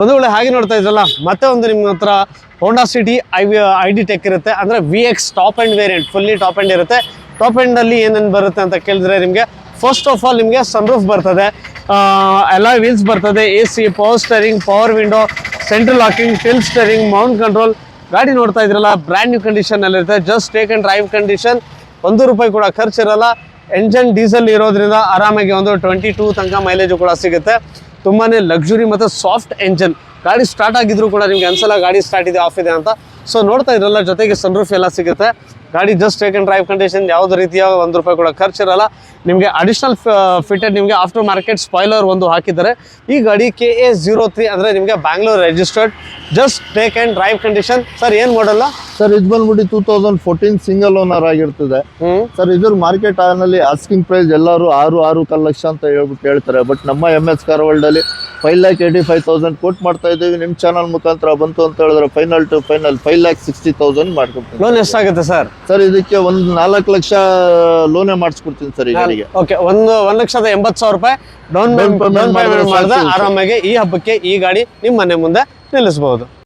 ಒಂದು ವೇಳೆ ಹಾಗೆ ನೋಡ್ತಾ ಇದ್ರಲ್ಲ, ಮತ್ತೆ ಒಂದು ನಿಮ್ಮ ಹತ್ರ ಹೋಂಡಾ ಸಿಟಿ ID ಟೆಕ್ ಇರುತ್ತೆ. ಅಂದರೆ VX top end variant, fully top end ಇರುತ್ತೆ. ಟಾಪ್ ಆ್ಯಂಡಲ್ಲಿ ಏನೇನು ಬರುತ್ತೆ ಅಂತ ಕೇಳಿದ್ರೆ ನಿಮಗೆ ಫಸ್ಟ್ ಆಫ್ ಆಲ್ ನಿಮಗೆ ಸನ್ರೂಫ್ ಬರ್ತದೆ, ಅಲಾಯ್ ವೀಲ್ಸ್ ಬರ್ತದೆ, AC, power steering, power window, central locking, tilt steering, mount control. ಗಾಡಿ ನೋಡ್ತಾ ಇದ್ರಲ್ಲ ಬ್ರ್ಯಾಂಡ್ ನ್ಯೂ ಕಂಡೀಷನಲ್ಲಿರುತ್ತೆ. Just take and drive condition, ₹1 ಕೂಡ ಖರ್ಚಿರಲ್ಲ. ಎಂಜನ್ ಡೀಸೆಲ್ ಇರೋದ್ರಿಂದ ಆರಾಮಾಗಿ ಒಂದು 22 ತನಕ ಮೈಲೇಜು ಕೂಡ ಸಿಗುತ್ತೆ. ತುಂಬಾ ಲಕ್ಸುರಿ ಮತ್ತು ಸಾಫ್ಟ್ ಎಂಜನ್. ಗಾಡಿ ಸ್ಟಾರ್ಟ್ ಆಗಿದ್ರು ಕೂಡ ನಿಮಗೆ ಅನ್ಸಲ್ಲ ಗಾಡಿ ಸ್ಟಾರ್ಟ್ ಇದೆ ಆಫ್ ಇದೆ ಅಂತ. ಸೊ ನೋಡ್ತಾ ಇದ್ರಲ್ಲ, ಜೊತೆಗೆ ಸನ್ರೂಫ್ ಎಲ್ಲ ಸಿಗುತ್ತೆ. ಗಾಡಿ just take and drive condition, ಯಾವುದೇ ರೀತಿಯ ₹1 ಕೂಡ ಖರ್ಚಿರಲ್ಲ. ನಿಮಗೆ ಅಡಿಷನಲ್ ಫಿಟೆಡ್ ನಿಮಗೆ ಆಫ್ಟರ್ ಮಾರ್ಕೆಟ್ ಸ್ಪಾಯ್ಲರ್ ಒಂದು ಹಾಕಿದ್ದಾರೆ. ಈ ಗಾಡಿ KA03 ಅಂದರೆ ನಿಮಗೆ Bangalore registered. Just take and drive condition. Sir ಏನು ಮಾಡಲ್ಲ ಸರ್? ಇದು ಬಂದ್ಬಿಟ್ಟು 2014 ಸಿಂಗಲ್ ಓನರ್ ಆಗಿರ್ತದೆ ಸರ್. ಇದ್ರ ಮಾರ್ಕೆಟ್ ನಲ್ಲಿ ಆಸ್ಕಿಂಗ್ ಪ್ರೈಸ್ ಎಲ್ಲರೂ 6.5 ಲಕ್ಷ ಅಂತ ಹೇಳ್ತಾರೆ. ಬಟ್ ನಮ್ಮ MS ಕಾರ್ ವರ್ಲ್ಡ್ ಅಲ್ಲಿ 5,85,000 ಕೋಟ್ ಮಾಡ್ತಾ ಇದ್ದೀವಿ. ನಿಮ್ಮ ಚಾನಲ್ ಮುಖಾಂತರ ಬಂತು ಅಂತ ಹೇಳಿದ್ರೆ ಫೈನಲ್ ಟು ಫೈನಲ್ 5,60,000 ಮಾಡ್ಕೊಡ್ತೀನಿ. ಲೋನ್ ಎಷ್ಟಾಗುತ್ತೆ ಸರ್? ಸರ್ ಇದಕ್ಕೆ ಒಂದು 4 ಲಕ್ಷ ಲೋನೇ ಮಾಡಿಸ್ಕೊಡ್ತೀನಿ ಸರ್ ಈ ಗಾಡಿಗೆ. ಓಕೆ, 1,80,000 ಡೌನ್ ಪೇಮೆಂಟ್ ಮಾಡಿದ್ರೆ ಆರಾಮಾಗಿ ಈ ಹಬ್ಬಕ್ಕೆ ಈ ಗಾಡಿ ನಿಮ್ಮ ಮನೆ ಮುಂದೆ ನಿಲ್ಲಿಸಬಹುದು.